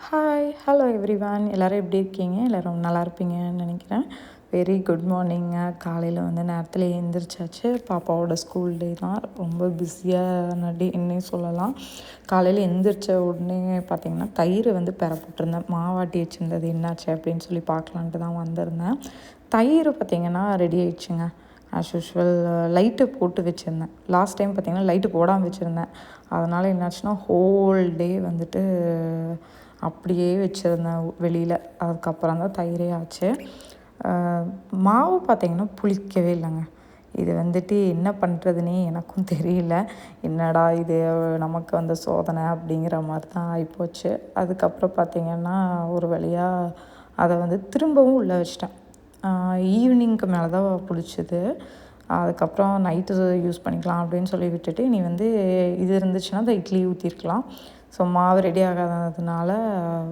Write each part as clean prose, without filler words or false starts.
Hi hello everyone, எல்லோரும் எப்படி இருக்கீங்க? எல்லோரும் நல்லா இருப்பீங்கன்னு நினைக்கிறேன். வெரி குட் மார்னிங்க. காலையில் நேரத்தில் எழுந்திரிச்சாச்சு. பாப்பாவோட ஸ்கூல் டே தான், ரொம்ப பிஸியான டேன்னே சொல்லலாம். காலையில் எழுந்திரிச்ச உடனே பார்த்திங்கன்னா தயிர் பெறப்பட்டிருந்தேன். மாவாட்டி வச்சுருந்தது என்னாச்சு அப்படின்னு சொல்லி பார்க்கலான்ட்டு தான் வந்திருந்தேன். தயிர் பார்த்திங்கன்னா ரெடி ஆயிடுச்சுங்க. ஆஸ் யூஷுவல் லைட்டு போட்டு வச்சுருந்தேன். லாஸ்ட் டைம் பார்த்திங்கன்னா லைட்டு போடாமல் வச்சுருந்தேன். அதனால் என்னாச்சுன்னா ஹோல் டே அப்படியே வச்சுருந்தேன் வெளியில். அதுக்கப்புறம் தான் தயிரே ஆச்சு. மாவு பார்த்திங்கன்னா புளிக்கவே இல்லைங்க. இது என்ன பண்ணுறதுனே எனக்கும் தெரியல. என்னடா இது நமக்கு சோதனை அப்படிங்கிற மாதிரி தான் ஆகிப்போச்சு. அதுக்கப்புறம் பார்த்திங்கன்னா ஒரு வழியாக அதை திரும்பவும் உள்ளே வச்சிட்டேன். ஈவினிங்க்கு மேலே தான் புளிச்சுது. அதுக்கப்புறம் நைட்டு யூஸ் பண்ணிக்கலாம் அப்படின்னு சொல்லி விட்டுட்டு, நீ இது இருந்துச்சுன்னா அந்த இட்லி ஊற்றிருக்கலாம். ஸோ மாவு ரெடி ஆகாததுனால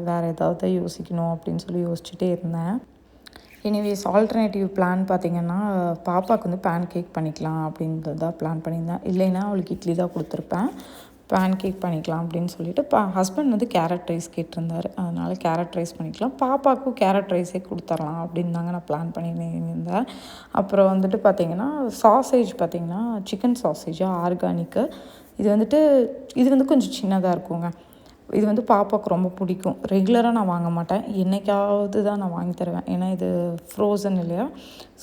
வேறு ஏதாவது யோசிக்கணும் அப்படின்னு சொல்லி யோசிச்சுட்டே இருந்தேன். எனிவேஸ் ஆல்டர்னேட்டிவ் பிளான் பார்த்திங்கன்னா, பாப்பாவுக்கு பேன் கேக் பண்ணிக்கலாம் அப்படின்றது தான் பிளான் பண்ணியிருந்தேன். இல்லைன்னா அவளுக்கு இட்லி தான் கொடுத்துருப்பேன். பேன் கேக் பண்ணிக்கலாம் அப்படின்னு சொல்லிட்டு ஹஸ்பண்ட் கேரட் ரைஸ் கேட்டிருந்தார். அதனால் கேரட் ரைஸ் பண்ணிக்கலாம். பாப்பாவுக்கும் கேரட் ரைஸே கொடுத்துர்லாம் அப்படின்னு தாங்க நான் பிளான் பண்ணியிருந்தேன். அப்புறம் பார்த்திங்கன்னா சாசேஜ் பார்த்திங்கன்னா சிக்கன் சாசேஜா ஆர்கானிக்கு. இது கொஞ்சம் சின்னதாக இருக்குங்க. இது பாப்பாவுக்கு ரொம்ப பிடிக்கும். ரெகுலராக நான் வாங்க மாட்டேன். என்றைக்காவது தான் நான் வாங்கி தருவேன். ஏன்னா இது ஃப்ரோசன் இல்லையா?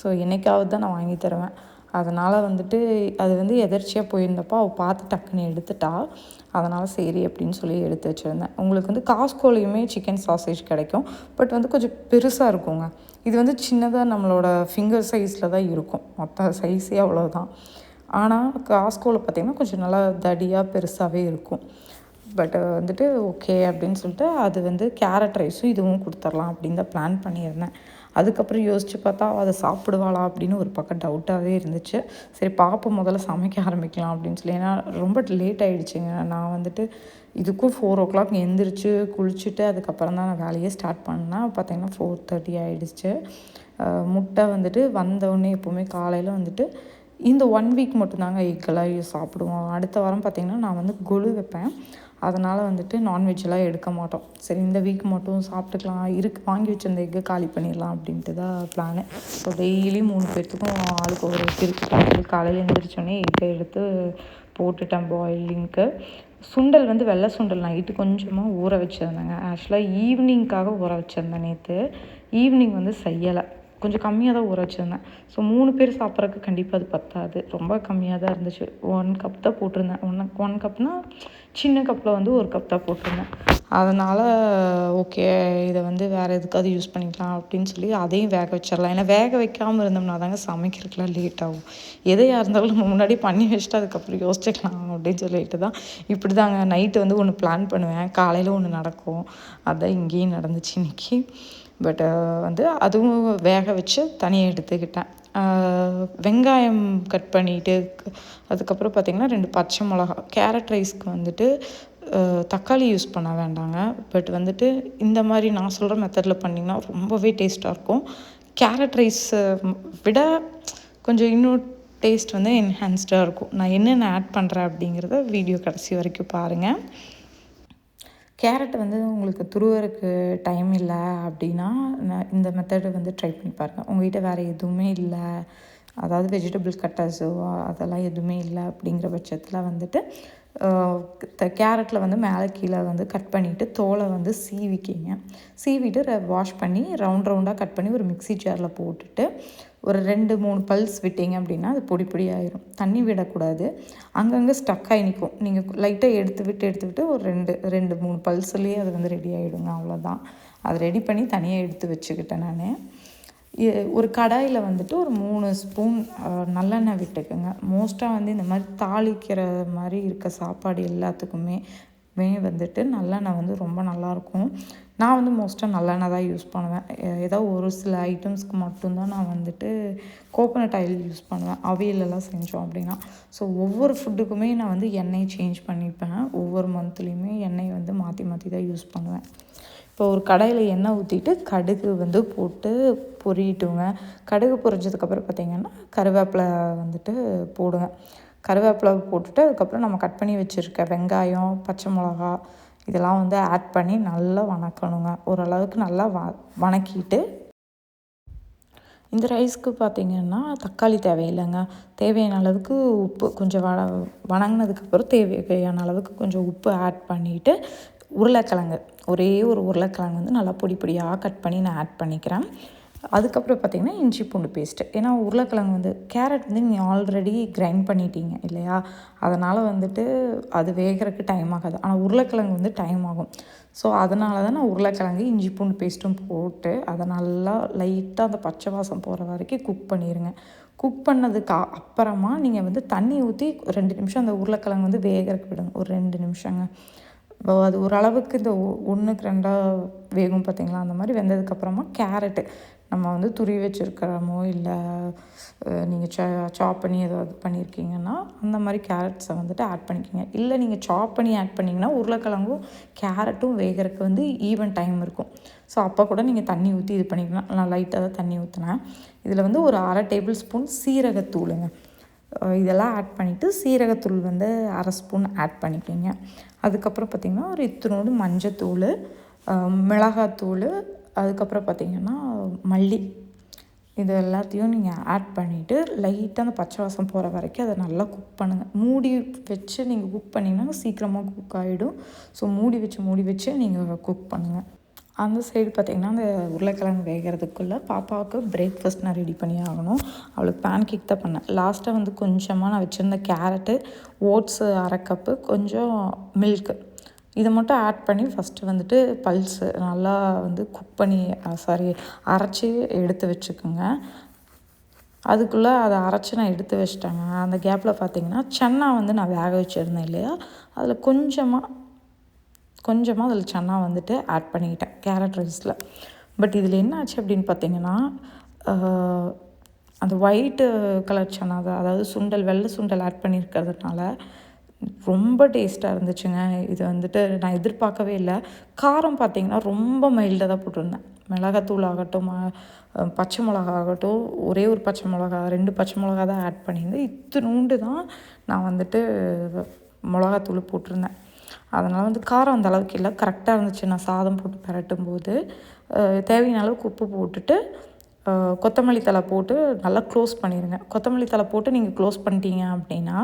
ஸோ என்றைக்காவது தான் நான் வாங்கி தருவேன். அதனால் அது எதர்ச்சியாக போயிருந்தப்போ அவள் பார்த்து டக்குன்னு எடுத்துட்டா. அதனால் சரி அப்படின்னு சொல்லி எடுத்து வச்சுருந்தேன். உங்களுக்கு காஸ்கோலையுமே சிக்கன் சாசேஜ் கிடைக்கும். பட் கொஞ்சம் பெருசாக இருக்குங்க. இது சின்னதாக நம்மளோட ஃபிங்கர் சைஸில் தான் இருக்கும். மொத்த சைஸே அவ்வளோதான். ஆனால் காஸ்கோவில் பார்த்திங்கன்னா கொஞ்சம் நல்லா தடியாக பெருசாகவே இருக்கும். பட் ஓகே அப்படின்னு சொல்லிட்டு அது கேரட் ரைஸும் இதுவும் கொடுத்துர்லாம் அப்படின்னு தான் பிளான் பண்ணியிருந்தேன். அதுக்கப்புறம் யோசித்து பார்த்தா அதை சாப்பிடுவாளா அப்படின்னு ஒரு பக்கம் டவுட்டாகவே இருந்துச்சு. சரி பாப்பா முதல்ல சமைக்க ஆரம்பிக்கலாம் அப்படின்னு சொல்லி. ஏன்னா ரொம்ப லேட் ஆகிடுச்சிங்க. நான் இதுக்கும் 4 o'clock எந்திரிச்சு குளிச்சுட்டு அதுக்கப்புறம் தான் நான் வேலையே ஸ்டார்ட் பண்ணேன். பார்த்திங்கன்னா 4:30 ஆகிடுச்சு. முட்டை வந்தவுடனே எப்போவுமே காலையில் இந்த 1 வீக் மட்டும்தாங்க எக்கெல்லாம் சாப்பிடுவோம். அடுத்த வாரம் பார்த்திங்கன்னா நான் கொலு வைப்பேன். அதனால் நான்வெஜ்ஜெலாம் எடுக்க மாட்டோம். சரி இந்த வீக் மட்டும் சாப்பிட்டுக்கலாம், வாங்கி வச்சிருந்த எக்கு காலி பண்ணிடலாம் அப்படின்ட்டு தான் பிளானு. ஸோ டெய்லி 3 பேர்த்துக்கும் ஆளுக்கு ஒரு எக் இருக்குது. காலையில் எழுந்திரிச்சோடனே எக்கை எடுத்து போட்டுட்டேன் பாயிலிங்க்கு. சுண்டல் வெள்ளை சுண்டல் நைட்டு கொஞ்சமாக ஊற வச்சுருந்தேங்க. ஆக்சுவலாக ஈவினிங்க்காக ஊற வச்சுருந்தேன் நேற்று. ஈவினிங் செய்யலை. கொஞ்சம் கம்மியாக தான் ஊற வச்சுருந்தேன். ஸோ 3 பேர் சாப்பிட்றதுக்கு கண்டிப்பாக அது பத்தாது. ரொம்ப கம்மியாக தான் இருந்துச்சு. 1 கப் தான் போட்டிருந்தேன். 1 கப்னால் சின்ன கப்பில் 1 கப் தான் போட்டிருந்தேன். அதனால் ஓகே இதை வேறு எதுக்காவது யூஸ் பண்ணிக்கலாம் அப்படின்னு சொல்லி அதையும் வேக வச்சிடலாம். ஏன்னா வேக வைக்காமல் இருந்தோம்னா தாங்க சமைக்கிறதுக்குலாம் லேட் ஆகும். எதையாக இருந்தாலும் நம்ம முன்னாடி பண்ணி வச்சுட்டு அதுக்கப்புறம் யோசிச்சுக்கலாம் அப்படின்னு சொல்லிட்டு தான் இப்படி தாங்க நைட்டு ஒன்று பிளான் பண்ணுவேன். காலையில் ஒன்று நடக்கும். அதுதான் இங்கேயும் நடந்துச்சு இன்றைக்கி. பட் அதுவும் வேக வச்சு தனியாக எடுத்துக்கிட்டேன். வெங்காயம் கட் பண்ணிவிட்டு அதுக்கப்புறம் பார்த்திங்கன்னா 2 பச்சை மிளகா. கேரட் ரைஸ்க்கு தக்காளி யூஸ் பண்ண வேண்டாங்க. பட் இந்த மாதிரி நான் சொல்கிற மெத்தடில் பண்ணிங்கன்னா ரொம்பவே டேஸ்ட்டாக இருக்கும். கேரட் ரைஸை விட கொஞ்சம் இன்னும் டேஸ்ட் என்ஹான்ஸ்டாக இருக்கும். நான் என்னென்ன ஆட் பண்ணுறேன் அப்படிங்கிறத வீடியோ கடைசி வரைக்கும் பாருங்கள். கேரட் உங்களுக்கு துருவறக்கு டைம் இல்லை அப்படின்னா இந்த மெத்தடு ட்ரை பண்ணி பாருங்கள். உங்கள்கிட்ட வேறு எதுவுமே இல்லை, அதாவது வெஜிடபிள் கட்டர்ஸோ அதெல்லாம் எதுவுமே இல்லை அப்படிங்கிற பட்சத்தில் கேரட்டில் மேலே கீழே கட் பண்ணிவிட்டு தோலை சீவிக்கிங்க. சீவிட்டு வாஷ் பண்ணி ரவுண்டாக கட் பண்ணி ஒரு மிக்ஸி ஜாரில் போட்டுட்டு ஒரு 2-3 பல்ஸ் விட்டிங்க அப்படின்னா அது பொடி பொடி ஆயிரும். தண்ணி விடக்கூடாது. அங்கங்கே ஸ்டக் ஆகி நிற்கும். நீங்கள் லைட்டாக எடுத்து விட்டு ஒரு 2-3 பல்ஸ்லேயே அது ரெடி ஆகிடுங்க. அவ்வளோதான். அதை ரெடி பண்ணி தனியாக எடுத்து வச்சுக்கிட்டேன் நான். ஒரு கடாயில் ஒரு 3 ஸ்பூன் நல்லெண்ணெய் விட்டுக்குங்க. மோஸ்ட்டாக இந்த மாதிரி தாளிக்கிற மாதிரி இருக்க சாப்பாடு எல்லாத்துக்குமே நல்லெண்ணெய் ரொம்ப நல்லாயிருக்கும். நான் மோஸ்ட்டாக நல்லெண்ணெய் தான் யூஸ் பண்ணுவேன். ஏதோ ஒரு சில ஐட்டம்ஸ்க்கு மட்டும்தான் நான் கோகோனட் ஆயில் யூஸ் பண்ணுவேன். அவியலெல்லாம் செஞ்சோம் அப்படின்னா. ஸோ ஒவ்வொரு ஃபுட்டுக்குமே நான் எண்ணெய் சேஞ்ச் பண்ணிப்பேன். ஒவ்வொரு மந்த்லேயுமே எண்ணெய் மாற்றி மாற்றி தான் யூஸ் பண்ணுவேன். இப்போ ஒரு கடாயில் எண்ணெய் ஊற்றிட்டு கடுகு போட்டு பொரியட்டுங்க. கடுகு பொரிஞ்சதுக்கப்புறம் பார்த்திங்கன்னா கருவேப்பிலை போடுவேன். கருவேப்பிலை போட்டுட்டு அதுக்கப்புறம் நம்ம கட் பண்ணி வச்சுருக்க வெங்காயம், பச்சை மிளகா இதெல்லாம் வந்து ஆட் பண்ணி நல்லா வணக்கணுங்க. ஓரளவுக்கு நல்லா வணக்கிட்டு இந்த ரைஸ்க்கு பார்த்திங்கன்னா தக்காளி தேவையில்லைங்க. தேவையான அளவுக்கு உப்பு கொஞ்சம் வணங்கினதுக்கப்புறம் தேவையான அளவுக்கு கொஞ்சம் உப்பு ஆட் பண்ணிவிட்டு உருளைக்கிழங்கு ஒரே ஒரு உருளைக்கிழங்கு வந்து நல்லா பொடி பொடியாக கட் பண்ணி நான் ஆட் பண்ணிக்கிறேன். அதுக்கப்புறம் பார்த்திங்கன்னா இஞ்சி பூண்டு பேஸ்ட்டு. ஏன்னா உருளைக்கிழங்கு வந்து கேரட் வந்து நீங்கள் ஆல்ரெடி கிரைண்ட் பண்ணிட்டீங்க இல்லையா, அதனால் வந்துட்டு அது வேகிறதுக்கு டைம் ஆகாது. ஆனால் உருளைக்கிழங்கு வந்து டைம் ஆகும். ஸோ அதனால தான் நான் உருளைக்கிழங்கு இஞ்சி பூண்டு பேஸ்ட்டும் போட்டு அதை நல்லா லைட்டாக அந்த பச்சை வாசம் போகிற வரைக்கும் குக் பண்ணிடுங்க. குக் பண்ணதுக்கு அப்புறமா நீங்கள் வந்து தண்ணி ஊற்றி 2 நிமிஷம் அந்த உருளைக்கிழங்கு வந்து வேகிறதுக்கு விடுங்க. ஒரு 2 நிமிஷங்க. அது ஓரளவுக்கு இந்த 1க்கு 2ஆக வேகும் பார்த்திங்களா, அந்த மாதிரி வெந்ததுக்கப்புறமா கேரட்டு நம்ம வந்து துருவி வச்சுருக்கிறோமோ இல்லை நீங்கள் சாப் பண்ணி ஏதாவது பண்ணியிருக்கீங்கன்னா அந்த மாதிரி கேரட்ஸை வந்துட்டு ஆட் பண்ணிக்கோங்க. இல்லை நீங்கள் சாப் பண்ணி ஆட் பண்ணிங்கன்னா உருளைக்கிழங்கும் கேரட்டும் வேகிறதுக்கு வந்து ஈவன் டைம் இருக்கும். ஸோ அப்போ கூட நீங்கள் தண்ணி ஊற்றி இது பண்ணிக்கலாம். நான் லைட்டாக தான் தண்ணி ஊற்றினேன். இதில் வந்து ஒரு 1/2 டேபிள் ஸ்பூன் சீரகத்தூளுங்க, இதெல்லாம் ஆட் பண்ணிவிட்டு சீரகத்தூள் வந்து 1/2 ஸ்பூன் ஆட் பண்ணிக்கோங்க. அதுக்கப்புறம் பார்த்திங்கன்னா ஒரு இத்தினோடு மஞ்சத்தூள், மிளகாத்தூள், அதுக்கப்புறம் பார்த்திங்கன்னா மல்லி, இது எல்லாத்தையும் நீங்கள் ஆட் பண்ணிவிட்டு லைட்டாக அந்த பச்சை வாசம் போகிற வரைக்கும் அதை நல்லா குக் பண்ணுங்கள். மூடி வச்சு நீங்கள் குக் பண்ணிங்கன்னா சீக்கிரமாக குக் ஆகிடும். ஸோ மூடி வச்சு நீங்கள் குக் பண்ணுங்கள். அந்த சைடு பார்த்திங்கன்னா அந்த உருளைக்கிழங்கு வேகிறதுக்குள்ளே பாப்பாவுக்கு பிரேக்ஃபாஸ்ட் நான் ரெடி பண்ணி ஆகணும். அவளுக்கு பேன் கேக் தான் பண்ணேன். லாஸ்ட்டாக வந்து கொஞ்சமாக நான் வச்சுருந்த கேரட்டு, ஓட்ஸு 1/2 கப்பு, கொஞ்சம் மில்க்கு, இதை மட்டும் ஆட் பண்ணி ஃபஸ்ட்டு வந்துட்டு பல்ஸு நல்லா வந்து குக் பண்ணி அரைச்சி எடுத்து வச்சுக்கோங்க. அதுக்குள்ளே அதை அரைச்சி நான் எடுத்து வச்சிட்டேங்க. அந்த கேப்பில் பார்த்திங்கன்னா சன்னா வந்து நான் வேக வச்சுருந்தேன் இல்லையா, அதில் கொஞ்சமாக அதில் சன்னா வந்துட்டு ஆட் பண்ணிக்கிட்டேன் கேரட் ரைஸில். பட் இதில் என்ன ஆச்சு அப்படின்னு பார்த்திங்கன்னா, அந்த ஒயிட்டு கலர் சன்னா தான், அதாவது சுண்டல், வெள்ளை சுண்டல் ஆட் பண்ணியிருக்கிறதுனால ரொம்ப டேஸ்ட்டாக இருந்துச்சுங்க. இது வந்துட்டு நான் எதிர்பார்க்கவே இல்லை. காரம் பார்த்திங்கன்னா ரொம்ப மைல்டாக தான் போட்டிருந்தேன். மிளகாத்தூள் ஆகட்டும், பச்சை மிளகா ஆகட்டும், ஒரே ஒரு பச்சை மிளகா 2 பச்சை மிளகா தான் ஆட் பண்ணியிருந்தேன். இத்தினூண்டு தான் நான் வந்துட்டு மிளகாத்தூள் போட்டிருந்தேன். அதனால் வந்து காரம் அந்த அளவுக்கு இல்லை, கரெக்டாக இருந்துச்சு. நான் சாதம் போட்டு பரட்டும் போது தேவையான அளவுக்கு உப்பு போட்டுட்டு கொத்தமல்லி தழை போட்டு நல்லா க்ளோஸ் பண்ணிடுங்க. கொத்தமல்லி தழை போட்டு நீங்கள் க்ளோஸ் பண்ணிட்டீங்க அப்படின்னா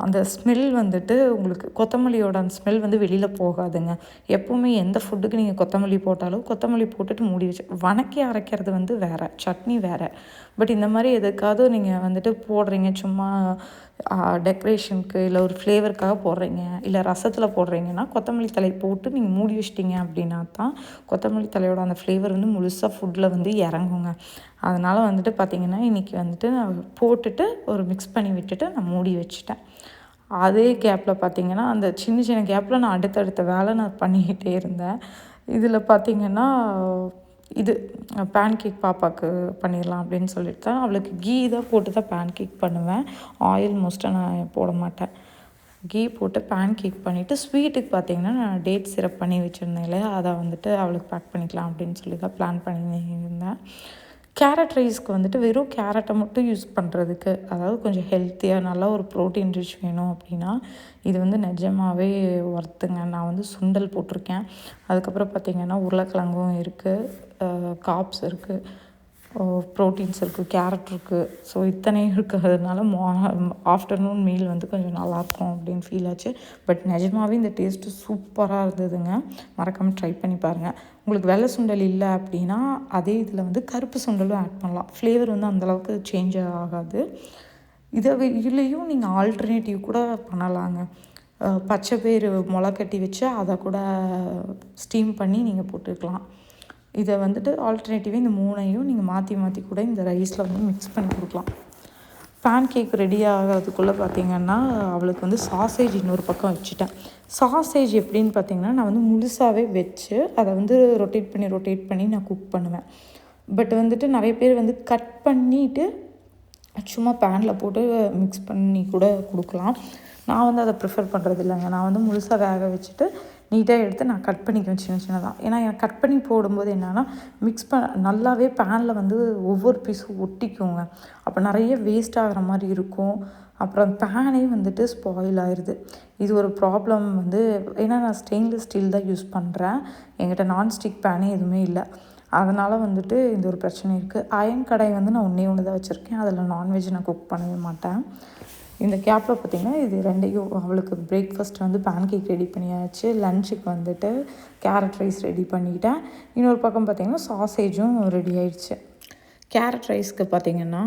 அந்த ஸ்மெல் வந்துட்டு உங்களுக்கு கொத்தமல்லியோட அந்த ஸ்மெல் வந்து வெளியில் போகாதுங்க. எப்போவுமே எந்த ஃபுட்டுக்கு நீங்கள் கொத்தமல்லி போட்டாலும் கொத்தமல்லி போட்டுட்டு மூடி வச்சு வணக்கி அரைக்கிறது வந்து வேறு, சட்னி வேறு. பட் இந்த மாதிரி எதுக்காவது நீங்கள் வந்துட்டு போடுறீங்க, சும்மா டெக்கரேஷனுக்கு இல்லை ஒரு ஃப்ளேவருக்காக போடுறீங்க, இல்லை ரசத்தில் போடுறீங்கன்னா கொத்தமல்லி தழை போட்டு நீங்கள் மூடி வச்சிட்டிங்க அப்படின்னா தான் கொத்தமல்லி தழையோட அந்த ஃப்ளேவர் வந்து முழுசாக ஃபுட்டில் வந்து இறங்குங்க. அதனால் வந்துட்டு பார்த்திங்கன்னா இன்றைக்கி வந்துட்டு நான் போட்டுட்டு ஒரு மிக்ஸ் பண்ணி விட்டுட்டு நான் மூடி வச்சுட்டேன். அதே கேப்பில் பார்த்திங்கன்னா அந்த சின்ன சின்ன கேப்பில் நான் அடுத்தடுத்த வேலை நான் பண்ணிக்கிட்டே இருந்தேன். இதில் பார்த்திங்கன்னா இது பேன் கேக் பாப்பாவுக்கு பண்ணிடலாம் அப்படின்னு சொல்லிட்டு தான், அவளுக்கு கீ தான் போட்டு தான் பேன் கேக் பண்ணுவேன். ஆயில் மோஸ்ட்டாக நான் போட மாட்டேன். கீ போட்டு பேன் கேக் பண்ணிவிட்டு ஸ்வீட்டுக்கு பார்த்திங்கன்னா நான் டேட் சிரப் பண்ணி வச்சுருந்தேன் இல்லையா, அதை வந்துட்டு அவளுக்கு பேக் பண்ணிக்கலாம் அப்படின்னு சொல்லி தான் பிளான் பண்ணியிருந்தேன். கேரட் ரைஸ்க்கு வந்துட்டு வெறும் கேரட்டை மட்டும் யூஸ் பண்ணுறதுக்கு, அதாவது கொஞ்சம் ஹெல்த்தியாக நல்லா ஒரு ப்ரோட்டீன் ரிச் வேணும் அப்படின்னா இது வந்து நிஜமாகவே ஒர்த்துங்க. நான் வந்து சுண்டல் போட்டிருக்கேன். அதுக்கப்புறம் பார்த்திங்கன்னா உருளைக்கிழங்கும் இருக்குது, காப்ஸ் இருக்குது, ப்ரோட்டீன்ஸ் இருக்குது, கேரட் இருக்குது. ஸோ இத்தனையும் இருக்கிறதுனால ஆஃப்டர்நூன் மீல் வந்து கொஞ்சம் நல்லாயிருக்கும் அப்படின்னு ஃபீல் ஆச்சு. பட் நிஜமாகவே இந்த டேஸ்ட்டு சூப்பராக இருந்ததுங்க. மறக்காமல் ட்ரை பண்ணி பாருங்கள். உங்களுக்கு வெள்ளை சுண்டல் இல்லை அப்படின்னா அதே இதில் வந்து கருப்பு சுண்டலும் ஆட் பண்ணலாம். ஃப்ளேவர் வந்து அந்தளவுக்கு சேஞ்ச் ஆகாது. இதுலேயும் நீங்கள் ஆல்டர்னேட்டிவ் கூட பண்ணலாங்க. பச்சை பயிறு முளை கட்டி வச்சு அதை கூட ஸ்டீம் பண்ணி நீங்கள் போட்டுக்கலாம். இதை வந்துட்டு ஆல்டர்னேட்டிவாக இந்த 3ஐயும் நீங்கள் மாற்றி கூட இந்த ரைஸில் வந்து மிக்ஸ் பண்ணி கொடுக்கலாம். பேன் கேக் ரெடி ஆகிறதுக்குள்ளே பார்த்திங்கன்னா அவளுக்கு வந்து சாசேஜ் இன்னொரு பக்கம் வச்சுட்டேன். சாசேஜ் எப்படின்னு பார்த்திங்கன்னா நான் வந்து முழுசாகவே வச்சு அதை வந்து ரொட்டேட் பண்ணி நான் குக் பண்ணுவேன். பட் வந்துட்டு நிறைய பேர் வந்து கட் பண்ணிவிட்டு சும்மா பேனில் போட்டு மிக்ஸ் பண்ணி கூட கொடுக்கலாம். நான் வந்து அதை ப்ரிஃபர் பண்ணுறது இல்லைங்க. நான் வந்து முழுசாக வேக வச்சுட்டு நீட்டாக எடுத்து நான் கட் பண்ணிக்குவேன் சின்ன சின்னதாக. ஏன்னா எனக்கு கட் பண்ணி போடும்போது என்னென்னா நல்லாவே பேனில் வந்து ஒவ்வொரு பீஸும் ஒட்டிக்குங்க. அப்போ நிறைய வேஸ்ட் ஆகிற மாதிரி இருக்கும். அப்புறம் பேனே வந்துட்டு ஸ்பாயில் ஆயிடுது. இது ஒரு ப்ராப்ளம் வந்து, ஏன்னா நான் ஸ்டெயின்லெஸ் ஸ்டீல் தான் யூஸ் பண்ணுறேன். என்கிட்ட நான்ஸ்டிக் பேனே எதுவுமே இல்லை. அதனால் வந்துட்டு இந்த ஒரு பிரச்சனை இருக்குது. அயன் கடாய் வந்து நான் ஒன்று தான் வச்சுருக்கேன். அதில் நான்வெஜ் நான் குக் பண்ணவே மாட்டேன். இந்த கேப்பில் பார்த்திங்கன்னா இது ரெண்டையும் அவளுக்கு பிரேக்ஃபாஸ்ட் வந்து பேன் கேக் ரெடி பண்ணியாச்சு. லஞ்சுக்கு வந்துட்டு கேரட் ரைஸ் ரெடி பண்ணிக்கிட்டேன். இன்னொரு பக்கம் பார்த்திங்கன்னா சாசேஜும் ரெடி ஆயிடுச்சு. கேரட் ரைஸ்க்கு பார்த்திங்கன்னா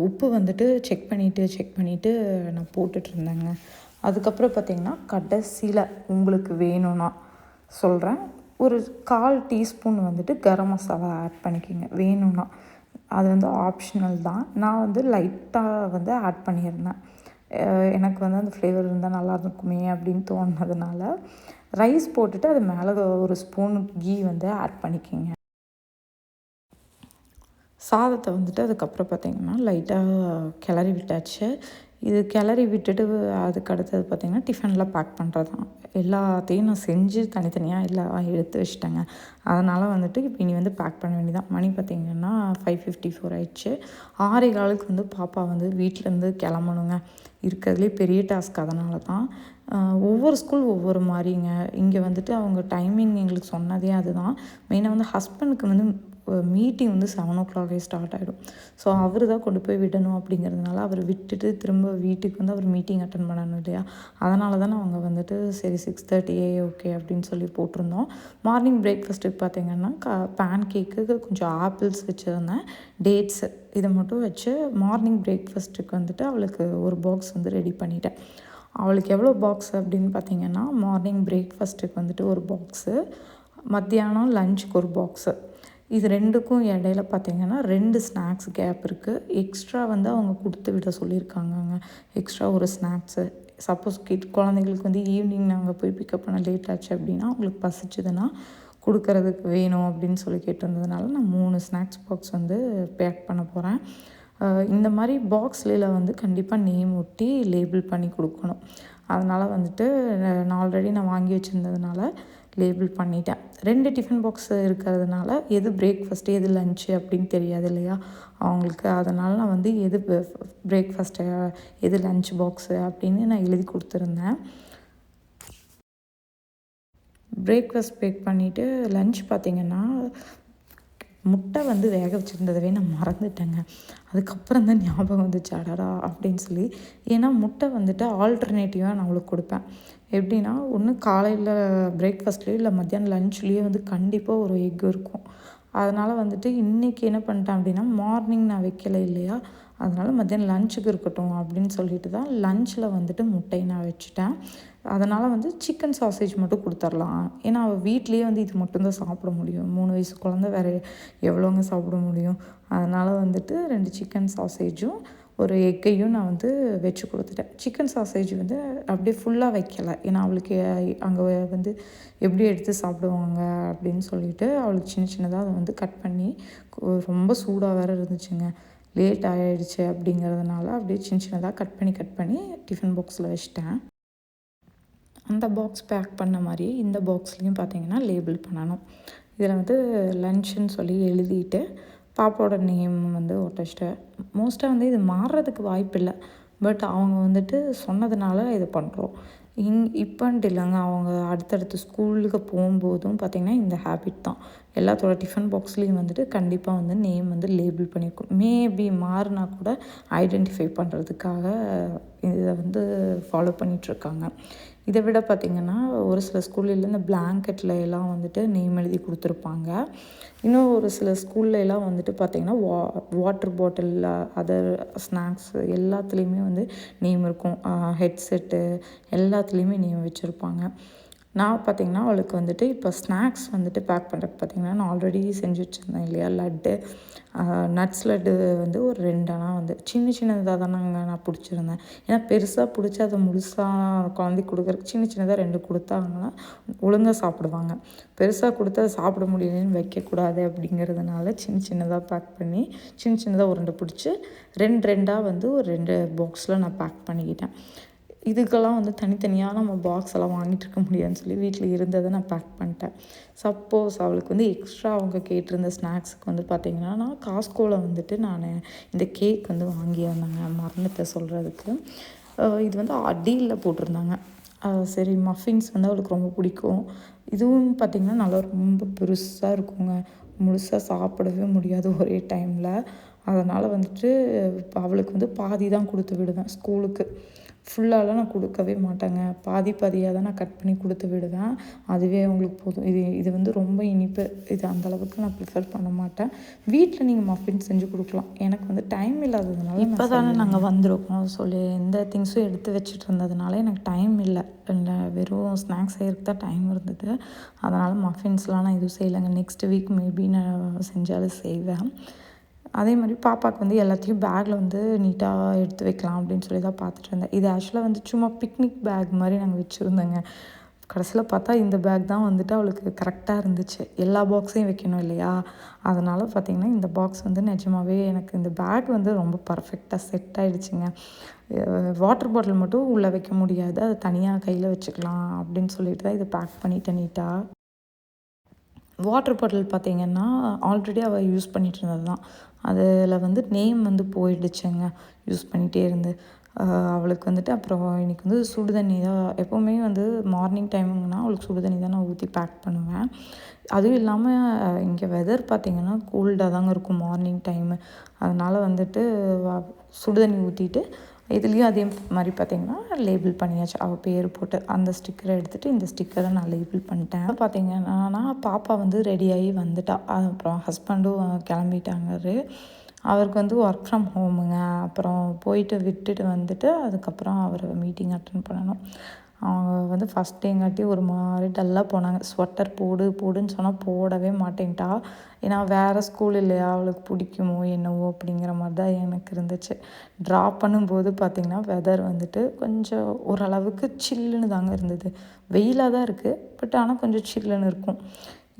உப்பு வந்துட்டு செக் பண்ணிவிட்டு நான் போட்டுட்ருந்தேங்க. அதுக்கப்புறம் பார்த்திங்கன்னா கடைசியில் உங்களுக்கு வேணும்னா சொல்கிறேன், ஒரு 1/4 டீஸ்பூன் வந்துட்டு கரம் மசாலா ஆட் பண்ணிக்கோங்க வேணும்னா. அது வந்து ஆப்ஷனல் தான். நான் வந்து லைட்டாக வந்து ஆட் பண்ணியிருந்தேன். எனக்கு வந்து அந்த ஃப்ளேவர் இருந்தால் நல்லா இருக்குமே அப்படின்னு தோணுனதுனால ரைஸ் போட்டுட்டு அது மேலே ஒரு ஸ்பூன் கீ வந்து ஆட் பண்ணிக்கோங்க. சாதத்தை வந்துட்டு அதுக்கப்புறம் பார்த்திங்கன்னா லைட்டாக கிளறி விட்டாச்சு. இது கிளறி விட்டுட்டு அதுக்கு அடுத்தது பார்த்திங்கன்னா டிஃபனில் பேக் பண்ணுறது தான். எல்லாத்தையும் நான் செஞ்சு தனித்தனியாக எல்லாம் எடுத்து வச்சிட்டேங்க. அதனால் வந்துட்டு இப்போ இனி வந்து பேக் பண்ண வேண்டியதான். மணி பார்த்திங்கன்னா 5:54 ஆயிடுச்சு. 6:15 வந்து பாப்பா வந்து வீட்டிலேருந்து கிளம்பணுங்க. இருக்கிறதுலே பெரிய டாஸ்க். அதனால தான் ஒவ்வொரு ஸ்கூல் ஒவ்வொரு மாதிரிங்க. இங்கே வந்துட்டு அவங்க டைமிங் எங்களுக்கு சொன்னதே அதுதான். மெயினாக வந்து ஹஸ்பண்டுக்கு வந்து மீட்டிங் வந்து 7 o'clock ஸ்டார்ட் ஆகிடும். ஸோ அவர் தான் கொண்டு போய் விடணும் அப்படிங்கிறதுனால அவர் விட்டுட்டு திரும்ப வீட்டுக்கு வந்து அவர் மீட்டிங் அட்டன் பண்ணணும் இல்லையா. அதனால தான் அவங்க வந்துட்டு சரி 6:30 ஓகே அப்படின்னு சொல்லி போட்டிருந்தோம். மார்னிங் பிரேக்ஃபாஸ்ட்டுக்கு பார்த்திங்கன்னா பேன் கேக்கு கொஞ்சம் ஆப்பிள்ஸ் வச்சுருந்தேன், டேட்ஸு இதை மட்டும் வச்சு மார்னிங் பிரேக்ஃபாஸ்ட்டுக்கு வந்துட்டு அவளுக்கு ஒரு பாக்ஸ் வந்து ரெடி பண்ணிட்டேன். அவளுக்கு எவ்வளோ பாக்ஸ் அப்படின்னு பார்த்திங்கன்னா மார்னிங் பிரேக்ஃபாஸ்ட்டுக்கு வந்துட்டு ஒரு பாக்ஸு, மத்தியானம் லஞ்சுக்கு ஒரு பாக்ஸு. இது ரெண்டுக்கும் இடையில பார்த்திங்கன்னா 2 ஸ்நாக்ஸ் கேப் இருக்குது. எக்ஸ்ட்ரா வந்து அவங்க கொடுத்து விட சொல்லியிருக்காங்கங்க. எக்ஸ்ட்ரா ஒரு ஸ்நாக்ஸு. சப்போஸ் குழந்தைங்களுக்கு வந்து ஈவினிங் நாங்கள் போய் பிக்கப் பண்ண லேட் ஆச்சு அப்படின்னா அவங்களுக்கு பசிச்சுதுன்னா கொடுக்கறதுக்கு வேணும் அப்படின்னு சொல்லி கேட்டிருந்ததுனால நான் 3 ஸ்நாக்ஸ் பாக்ஸ் வந்து பேக் பண்ண போகிறேன். இந்த மாதிரி பாக்ஸில் வந்து கண்டிப்பாக நேம் ஒட்டி லேபிள் பண்ணி கொடுக்கணும். அதனால் வந்துட்டு நான் ஆல்ரெடி வாங்கி வச்சுருந்ததுனால லேபிள் பண்ணிட்டேன். 2 டிஃபன் பாக்ஸ் இருக்கிறதுனால எது பிரேக்ஃபாஸ்ட்டு எது லன்ச்சு அப்படின்னு தெரியாது இல்லையா அவங்களுக்கு. அதனால் நான் வந்து எது பிரேக்ஃபாஸ்ட்டு எது லன்ச் பாக்ஸு அப்படின்னு நான் எழுதி கொடுத்துருந்தேன். பிரேக்ஃபாஸ்ட் பேக் பண்ணிவிட்டு லன்ச் பார்த்திங்கன்னா முட்டை வந்து வேக வச்சுருந்ததவே நான் மறந்துட்டேங்க. அதுக்கப்புறம் தான் ஞாபகம் வந்துச்சு அடடா அப்படின்னு சொல்லி. ஏன்னா முட்டை வந்துட்டு ஆல்டர்னேட்டிவாக நான் அவளுக்கு கொடுப்பேன். எப்படின்னா ஒன்று காலையில் பிரேக்ஃபாஸ்ட்லேயோ இல்லை மத்தியானம் லன்ச்லேயோ வந்து கண்டிப்பாக ஒரு எக் இருக்கும். அதனால் வந்துட்டு இன்றைக்கி என்ன பண்ணிட்டேன் அப்படின்னா மார்னிங் நான் வைக்கலை இல்லையா, அதனால் மத்தியானம் லன்ச்சுக்கு இருக்கட்டும் அப்படின்னு சொல்லிட்டு தான் லன்ச்சில் வந்துட்டு முட்டையை நான் வச்சுட்டேன். அதனால் வந்து சிக்கன் சாசேஜ் மட்டும் கொடுத்துர்லாம். ஏன்னா அவள் வீட்லேயே வந்து இது மட்டும்தான் சாப்பிட முடியும். 3 வயசு குழந்த வேறு எவ்வளோங்க சாப்பிட முடியும். அதனால் வந்துட்டு 2 சிக்கன் சாசேஜும் ஒரு எக்கையும் நான் வந்து வச்சு கொடுத்துட்டேன். சிக்கன் சாசேஜ் வந்து அப்படியே ஃபுல்லாக வைக்கலை. ஏன்னா அவளுக்கு அங்கே வந்து எப்படி எடுத்து சாப்பிடுவாங்க அப்படின்னு சொல்லிட்டு அவளுக்கு சின்ன சின்னதாக அதை வந்து கட் பண்ணி ரொம்ப சூடாக வேறு இருந்துச்சுங்க. லேட் ஆகிடுச்சு அப்படிங்கிறதுனால அப்படியே சின்ன சின்னதாக கட் பண்ணி டிஃபன் பாக்ஸில் வச்சிட்டேன். அந்த பாக்ஸ் பேக் பண்ண மாதிரியே இந்த பாக்ஸ்லேயும் பார்த்திங்கன்னா லேபிள் பண்ணணும். இதில் வந்து லன்ச்சுன்னு சொல்லி எழுதிட்டு பாப்பாவோட நேம் வந்து ஒட்டச்சிட்டேன். மோஸ்ட்டாக வந்து இது மாறுறதுக்கு வாய்ப்பு இல்லை. பட் அவங்க வந்துட்டு சொன்னதுனால இது பண்ணுறோம். இப்போன்ட்டு இல்லைங்க, அவங்க அடுத்தடுத்து ஸ்கூலுக்கு போகும்போதும் பார்த்திங்கன்னா இந்த ஹேபிட் தான். எல்லாத்தோட டிஃபன் பாக்ஸ்லேயும் வந்துட்டு கண்டிப்பாக வந்து நேம் வந்து லேபிள் பண்ணியிருக்கோம். மேபி மாறினா கூட ஐடென்டிஃபை பண்ணுறதுக்காக இதை வந்து ஃபாலோ பண்ணிகிட்ருக்காங்க. இதை விட பார்த்திங்கன்னா ஒரு சில ஸ்கூல்லில் இந்த பிளாங்கெட்டில் எல்லாம் வந்துட்டு நேம் எழுதி கொடுத்துருப்பாங்க. இன்னும் ஒரு சில ஸ்கூல்லலாம் வந்துட்டு பார்த்திங்கன்னா வாட்டர் பாட்டிலில் அதர் ஸ்நாக்ஸ் எல்லாத்துலேயுமே வந்து நேம் இருக்கும். ஹெட்செட்டு எல்லாத்துலேயுமே நேம் வச்சுருப்பாங்க. நான் பார்த்திங்கன்னா அவளுக்கு வந்துட்டு இப்போ ஸ்நாக்ஸ் வந்துட்டு பேக் பண்ணுறதுக்கு பார்த்திங்கன்னா நான் ஆல்ரெடி செஞ்சு வச்சுருந்தேன் இல்லையா லட்டு, நட்ஸ் லட்டு வந்து ஒரு 2 அணா வந்து சின்னதாக தானேங்க நான் பிடிச்சிருந்தேன். ஏன்னா பெருசாக பிடிச்சி அதை முழுசாக குழந்தைக்கு கொடுக்குறதுக்கு சின்னதாக 2 கொடுத்தாங்கன்னா ஒழுங்காக சாப்பிடுவாங்க. பெருசாக கொடுத்து அதை சாப்பிட முடியலன்னு வைக்கக்கூடாது அப்படிங்கிறதுனால சின்னதாக பேக் பண்ணி சின்னதாக உருண்டை பிடிச்சி 2 வந்து ஒரு 2 பாக்ஸில் நான் பேக் பண்ணிக்கிட்டேன். இதுக்கெல்லாம் வந்து தனித்தனியாக நம்ம பாக்ஸ் எல்லாம் வாங்கிட்டு இருக்க முடியாதுன்னு சொல்லி வீட்டில் இருந்ததை நான் பேக் பண்ணிட்டேன். சப்போஸ் அவளுக்கு வந்து எக்ஸ்ட்ரா அவங்க கேட்டிருந்த ஸ்நாக்ஸுக்கு வந்து பார்த்திங்கன்னா, நான் காஸ்கோவில் வந்துட்டு நான் இந்த கேக் வந்து வாங்கியிருந்தேங்க, மறந்துட்டேன் சொல்கிறதுக்கு. இது வந்து டீலில் போட்டிருந்தாங்க. சரி, மஃபின்ஸ் வந்து அவளுக்கு ரொம்ப பிடிக்கும். இதுவும் பார்த்திங்கன்னா நல்லா ரொம்ப பெருசாக இருக்குங்க, முழுசாக சாப்பிடவே முடியாது ஒரே டைமில். அதனால் வந்துட்டு அவளுக்கு வந்து பாதி தான் கொடுத்து விடுவேன் ஸ்கூலுக்கு. ஃபுல்லாலாம் நான் கொடுக்கவே மாட்டேங்க, பாதி பாதியாக தான் நான் கட் பண்ணி கொடுத்து விடுவேன். அதுவே அவங்களுக்கு போதும். இது வந்து ரொம்ப இனிப்பு, இது அந்தளவுக்கு நான் ப்ரிஃபர் பண்ண மாட்டேன். வீட்டில் நீங்கள் மஃபின் செஞ்சு கொடுக்கலாம், எனக்கு வந்து டைம் இல்லாததுனால. இப்போ தானே நாங்கள் வந்திருக்கோம் சொல்லி எந்த திங்ஸும் எடுத்து வச்சுட்டு இருந்ததுனால எனக்கு டைம் இல்லை. வெறும் ஸ்நாக்ஸ் செய்யறதுக்கு தான் டைம் இருந்தது. அதனால் மஃபின்ஸ்லாம் நான் எதுவும் செய்யலைங்க. நெக்ஸ்ட் வீக் மேபி நான் செஞ்சாலும் செய்வேன். அதே மாதிரி பாப்பாவுக்கு வந்து எல்லாத்தையும் பேக்கில் வந்து நீட்டாக எடுத்து வைக்கலாம் அப்படின்னு சொல்லி தான் பார்த்துட்டு இருந்தேன். இது ஆக்சுவலாக வந்து சும்மா பிக்னிக் பேக் மாதிரி நாங்கள் வச்சுருந்தோங்க. கடைசியில் பார்த்தா இந்த பேக் தான் வந்துட்டு அவளுக்கு கரெக்டாக இருந்துச்சு. எல்லா பாக்ஸையும் வைக்கணும் இல்லையா, அதனால் பார்த்திங்கன்னா இந்த பாக்ஸ் வந்து நிஜமாகவே எனக்கு இந்த பேக் வந்து ரொம்ப பர்ஃபெக்டாக செட் ஆகிடுச்சிங்க. வாட்டர் பாட்டில் மட்டும் உள்ளே வைக்க முடியாது, அதை தனியாக கையில் வச்சுக்கலாம் அப்படின்னு சொல்லிட்டு தான் இதை பேக் பண்ணிட்டேன் நீட்டாக. வாட்டர் பாட்டில் பார்த்திங்கன்னா ஆல்ரெடி அவள் யூஸ் பண்ணிகிட்டு இருந்தது தான். அதில் வந்து நேம் வந்து போயிடுச்சுங்க யூஸ் பண்ணிகிட்டே இருந்து. அவளுக்கு வந்துட்டு அப்புறம் இன்றைக்கி வந்து சுடு தண்ணி தான் எப்போவுமே வந்து மார்னிங் டைமுங்கன்னா அவளுக்கு சுடு தண்ணி தான் நான் ஊற்றி பேக் பண்ணுவேன். அதுவும் இல்லாமல் இங்கே வெதர் பார்த்திங்கன்னா கோல்டாக தாங்க இருக்கும் மார்னிங் டைமு. அதனால் வந்துட்டு சுடு தண்ணி ஊற்றிட்டு இதுலேயும் அதே மாதிரி பார்த்திங்கன்னா லேபிள் பண்ணியாச்சு, அவள் பேர் போட்டு. அந்த ஸ்டிக்கரை எடுத்துகிட்டு இந்த ஸ்டிக்கரை நான் லேபிள் பண்ணிட்டேன். பார்த்திங்கன்னா பாப்பா வந்து ரெடியாகி வந்துட்டா. அப்புறம் ஹஸ்பண்டும் கிளம்பிட்டாங்க. அவருக்கு வந்து ஒர்க் ஃப்ரம் ஹோமுங்க. அப்புறம் போயிட்டு விட்டுட்டு வந்துட்டு அதுக்கப்புறம் அவரை மீட்டிங் அட்டென்ட் பண்ணணும். அவங்க வந்து ஃபஸ்ட் டேங்காட்டி ஒரு மாதிரி டல்லாக போனாங்க. ஸ்வெட்டர் போடுன்னு சொன்னால் போடவே மாட்டேன்ட்டா. ஏன்னா வேறு ஸ்கூல் இல்லையா, அவளுக்கு பிடிக்குமோ என்னவோ அப்படிங்கிற மாதிரி தான் எனக்கு இருந்துச்சு. ட்ராப் பண்ணும்போது பார்த்திங்கன்னா வெதர் வந்துட்டு கொஞ்சம் ஓரளவுக்கு சில்லுன்னு தாங்க இருந்தது. வெயிலாக தான் இருக்குது, பட் ஆனால் கொஞ்சம் சில்லுன்னு இருக்கும்.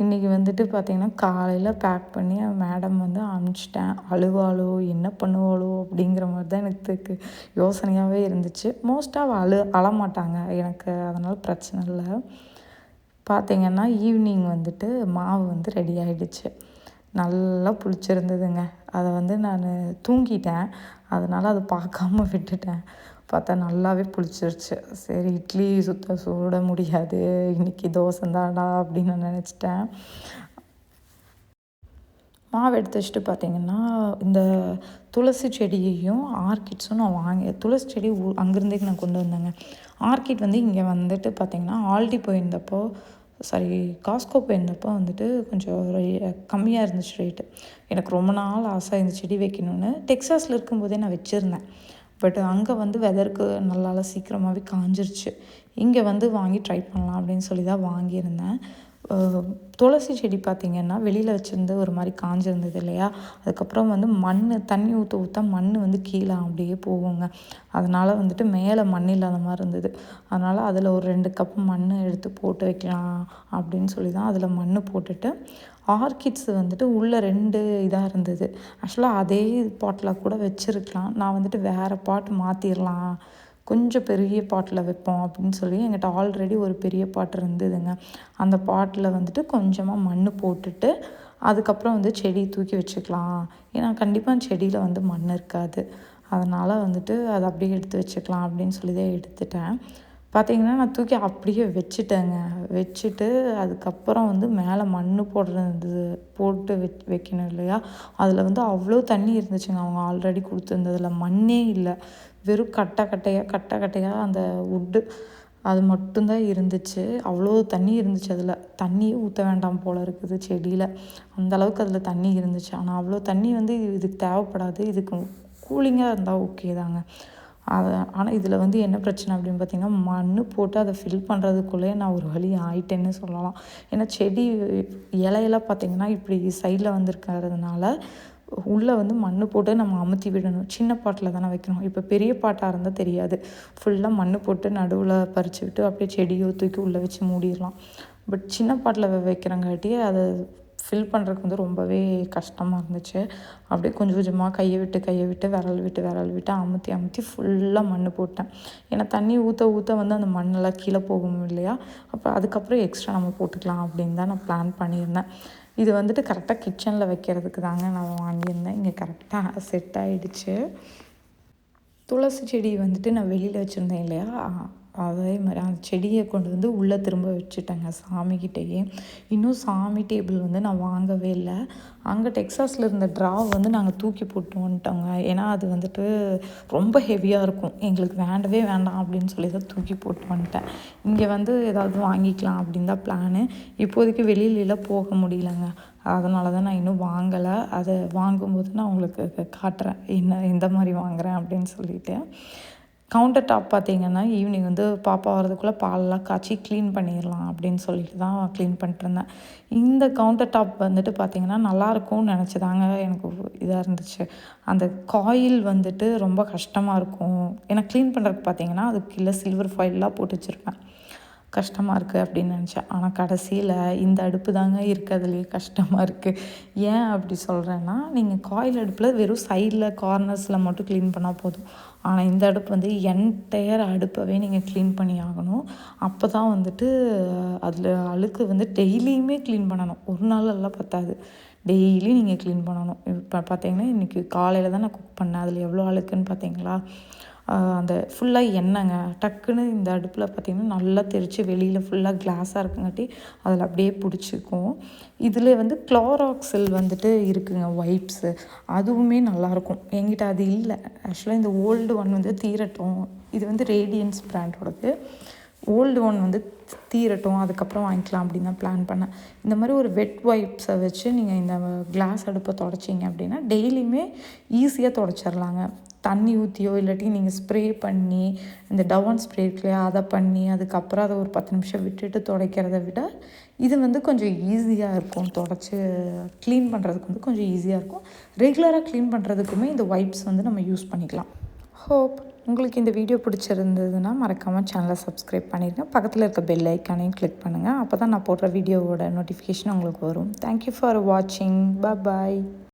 இன்றைக்கி வந்துட்டு பார்த்திங்கன்னா காலையில் பேக் பண்ணி மேடம் வந்து அனுப்பிச்சிட்டேன். அழுவாளோ என்ன பண்ணுவாளோ அப்படிங்கிற மாதிரி தான் எனக்கு யோசனையாகவே இருந்துச்சு. மோஸ்ட்டாக அவள் அழமாட்டாங்க எனக்கு, அதனால் பிரச்சனை இல்லை. பார்த்திங்கன்னா ஈவினிங் வந்துட்டு மாவு வந்து ரெடி ஆகிடுச்சு. நல்லா புளிச்சிருந்ததுங்க. அதை வந்து நான் தூங்கிட்டேன், அதனால் அதை பார்க்காம விட்டுட்டேன். பார்த்தா நல்லாவே புளிச்சிருச்சு. சரி, இட்லி சுட முடியாது, இன்றைக்கி தோசை தான்டா அப்படின்னு நான் நினச்சிட்டேன். மாவு எடுத்து வச்சுட்டு பார்த்திங்கன்னா இந்த துளசி செடியையும் ஆர்கிட்ஸும் நான் துளசி செடி அங்கேருந்தே நான் கொண்டு வந்தேங்க. ஆர்கிட் வந்து இங்கே வந்துட்டு பார்த்திங்கன்னா ஆல்டி போயிருந்தப்போ காஸ்கோ போயிருந்தப்போ வந்துட்டு கொஞ்சம் கம்மியாக இருந்துச்சு ரேட்டு. எனக்கு ரொம்ப நாள் ஆசை இந்த செடி வைக்கணும்னு. டெக்ஸாஸில் இருக்கும்போதே நான் வச்சுருந்தேன். பட் அங்கே வந்து வெதருக்கு நல்லால சீக்கிரமாகவே காஞ்சிருச்சு. இங்கே வந்து வாங்கி ட்ரை பண்ணலாம் அப்படின்னு சொல்லி தான் வாங்கியிருந்தேன். துளசி செடி பார்த்திங்கன்னா வெளியில் வச்சுருந்து ஒரு மாதிரி காஞ்சிருந்தது இல்லையா, அதுக்கப்புறம் வந்து தண்ணி ஊற்ற மண் வந்து கீழே அப்படியே போகுங்க. அதனால் வந்துட்டு மேலே மண் இல்லாத மாதிரி இருந்தது. அதனால் அதில் ஒரு 2 கப் மண் எடுத்து போட்டு வைக்கலாம் அப்படின்னு சொல்லி தான் அதில் மண் போட்டுட்டு, ஆர்கிட்ஸ் வந்துட்டு உள்ளே 2 இதாக இருந்தது. ஆக்சுவலாக அதே பாட்டில் கூட வச்சுருக்கலாம். நான் வந்துட்டு வேறு பாட் மாற்றிடலாம், கொஞ்சம் பெரிய பாட்டில் வைப்போம் அப்படின்னு சொல்லி என்கிட்ட ஆல்ரெடி ஒரு பெரிய பாட்டு இருந்ததுங்க. அந்த பாட்டில் வந்துட்டு கொஞ்சமாக மண் போட்டுட்டு அதுக்கப்புறம் வந்து செடி தூக்கி வச்சுக்கலாம். ஏன்னா கண்டிப்பாக செடியில் வந்து மண் இருக்காது. அதனால் வந்துட்டு அதை அப்படியே எடுத்து வச்சுக்கலாம் அப்படின்னு சொல்லி தான் எடுத்துட்டேன். பார்த்திங்கன்னா நான் தூக்கி அப்படியே வச்சுட்டேங்க. வச்சுட்டு அதுக்கப்புறம் வந்து மேலே மண் போட்டு வைக்கணும் இல்லையா, அதில் வந்து அவ்வளோ தண்ணி இருந்துச்சுங்க. அவங்க ஆல்ரெடி கொடுத்துருந்ததில் மண்ணே இல்லை, வெறும் கட்டை கட்டையாக அந்த உட்டு அது மட்டும்தான் இருந்துச்சு. அவ்வளோ தண்ணி இருந்துச்சு. அதில் தண்ணியே ஊற்ற வேண்டாம் போல் இருக்குது செடியில், அந்தளவுக்கு அதில் தண்ணி இருந்துச்சு. ஆனால் அவ்வளோ தண்ணி வந்து இதுக்கு தேவைப்படாது, இதுக்கு கூலிங்காக இருந்தால் ஓகே தாங்க. ஆனால் இதில் வந்து என்ன பிரச்சனை அப்படின்னு பார்த்திங்கன்னா, மண் போட்டு அதை ஃபில் பண்ணுறதுக்குள்ளே நான் ஒரு வழி ஆயிட்டேன்னு சொல்லலாம். ஏன்னா செடி இலையெல்லாம் பார்த்திங்கன்னா இப்படி சைடில் வந்துருக்கிறதுனால உள்ளே வந்து மண் போட்டு நம்ம அமுத்தி விடணும். சின்ன பாட்டில் தானே வைக்கணும். இப்போ பெரிய பாட்டாக இருந்தால் தெரியாது, ஃபுல்லாக மண் போட்டு நடுவில் பறித்து விட்டு அப்படியே செடியோ தூக்கி உள்ளே வச்சு மூடிடலாம். பட் சின்ன பாட்டில் வைக்கிறங்காட்டி அதை ஃபில் பண்ணுறதுக்கு வந்து ரொம்பவே கஷ்டமாக இருந்துச்சு. அப்படியே கொஞ்சம் கொஞ்சமாக கையை விட்டு விரல் விட்டு அமுத்தி அமுத்தி ஃபுல்லாக மண் போட்டேன். ஏன்னா தண்ணி ஊற்ற ஊற்ற வந்து அந்த மண்ணெல்லாம் கீழே போகும் இல்லையா? அப்போ அதுக்கப்புறம் எக்ஸ்ட்ரா நம்ம போட்டுக்கலாம் அப்படின்னு தான் நான் பிளான் பண்ணியிருந்தேன். இது வந்துட்டு கரெக்டாக கிச்சனில் வைக்கிறதுக்கு தாங்க நான் வாங்கியிருந்தேன். இங்கே கரெக்டாக செட் ஆகிடுச்சு. துளசி செடி வந்துட்டு நான் வெளியில் வச்சுருந்தேன் இல்லையா? அதே மாதிரி அந்த செடியை கொண்டு வந்து உள்ளே திரும்ப வச்சுட்டேங்க சாமிக்கிட்டேயே. இன்னும் சாமி டேபிள் வந்து நான் வாங்கவே இல்லை. அங்கே டெக்ஸாஸில் இருந்த ட்ராவை வந்து நாங்கள் தூக்கி போட்டு வந்துட்டோங்க. ஏன்னா அது வந்துட்டு ரொம்ப ஹெவியாக இருக்கும், எங்களுக்கு வேண்டவே வேண்டாம் அப்படின்னு சொல்லி தான் தூக்கி போட்டு வந்துட்டேன். இங்கே வந்து ஏதாவது வாங்கிக்கலாம் அப்படின்னு தான் பிளானு. இப்போதைக்கு வெளியிலலாம் போக முடியலங்க. அதனால தான் நான் இன்னும் வாங்கலை. அதை வாங்கும்போது நான் உங்களுக்கு காட்டுறேன் எந்த மாதிரி வாங்குகிறேன் அப்படின்னு சொல்லிட்டு. கவுண்டர் டாப் பார்த்திங்கன்னா ஈவினிங் வந்து பாப்பா வரதுக்குள்ளே பாலெலாம் காய்ச்சி க்ளீன் பண்ணிடலாம் அப்படின்னு சொல்லிட்டு தான் க்ளீன் பண்ணிட்டுருந்தேன். இந்த கவுண்டர் டாப் வந்துட்டு பார்த்திங்கன்னா நல்லாயிருக்கும்னு நினச்சிதாங்க எனக்கு இதாக இருந்துச்சு. அந்த காயில் வந்துட்டு ரொம்ப கஷ்டமாக இருக்கும். ஏன்னா க்ளீன் பண்ணுறதுக்கு பார்த்திங்கன்னா அதுக்கு கீழே சில்வர் ஃபாயிலெலாம் போட்டு வச்சுருப்பேன். கஷ்டமாக இருக்குது அப்படின்னு நினச்சேன். ஆனால் கடைசியில் இந்த அடுப்பு தாங்க இருக்கிறதுலையே கஷ்டமாக இருக்குது. ஏன் அப்படி சொல்கிறேன்னா, நீங்கள் காயில் அடுப்பில் வெறும் சைடில் கார்னர்ஸில் மட்டும் க்ளீன் பண்ணால் போதும். ஆனால் இந்த அடுப்பு வந்து என்டையர் அடுப்பவே நீங்கள் க்ளீன் பண்ணி ஆகணும். அப்போ தான் வந்துட்டு அதில் அழுக்கு வந்து டெய்லியுமே க்ளீன் பண்ணணும். ஒரு நாள் எல்லாம் பத்தாது, டெய்லி நீங்கள் க்ளீன் பண்ணணும். இப்போ பார்த்தீங்கன்னா இன்றைக்கி காலையில் தான் நான் குக் பண்ணேன். அதில் எவ்வளோ அழுக்குன்னு பார்த்தீங்களா? அந்த ஃபுல்லாக எண்ணெய்ங்க. டக்குன்னு இந்த அடுப்பில் பார்த்திங்கன்னா நல்லா தெரித்து வெளியில் ஃபுல்லாக கிளாஸாக இருக்குங்காட்டி அதில் அப்படியே பிடிச்சிக்கும். இதில் வந்து குளோராக்ஸில் வந்துட்டு இருக்குங்க வைப்ஸு. அதுவுமே நல்லாயிருக்கும். என்கிட்ட அது இல்லை. ஆக்சுவலாக இந்த ஓல்டு ஒன் வந்து தீரட்டும். இது வந்து ரேடியன்ஸ் பிராண்டோடது. ஓல்டு ஒன் வந்து தீரட்டும், அதுக்கப்புறம் வாங்கிக்கலாம் அப்படின்னு தான் பிளான் பண்ணேன். இந்த மாதிரி ஒரு வெட் வைப்ஸை வச்சு நீங்கள் இந்த கிளாஸ் அடுப்பை தொடச்சிங்க அப்படின்னா டெய்லியுமே ஈஸியாக தொடச்சிடலாங்க. தண்ணி ஊற்றியோ இல்லாட்டி நீங்கள் ஸ்ப்ரே பண்ணி இந்த டவான் ஸ்ப்ரே இருக்குல்லையா அதை பண்ணி அதுக்கப்புறம் அதை ஒரு 10 நிமிஷம் விட்டுட்டு துடைக்கிறத விட இது வந்து கொஞ்சம் ஈஸியாக இருக்கும். தொடச்சி க்ளீன் பண்ணுறதுக்கு வந்து கொஞ்சம் ஈஸியாக இருக்கும். ரெகுலராக க்ளீன் பண்ணுறதுக்குமே இந்த வைப்ஸ் வந்து நம்ம யூஸ் பண்ணிக்கலாம். ஹோப் உங்களுக்கு இந்த வீடியோ பிடிச்சிருந்ததுன்னா மறக்காமல் சேனலை சப்ஸ்கிரைப் பண்ணிடுங்க. பக்கத்தில் இருக்க பெல் ஐக்கானையும் கிளிக் பண்ணுங்கள். அப்போ தான் நான் போடுற வீடியோவோட நோட்டிஃபிகேஷன் உங்களுக்கு வரும். தேங்க்யூ ஃபார் வாட்சிங். பாய்.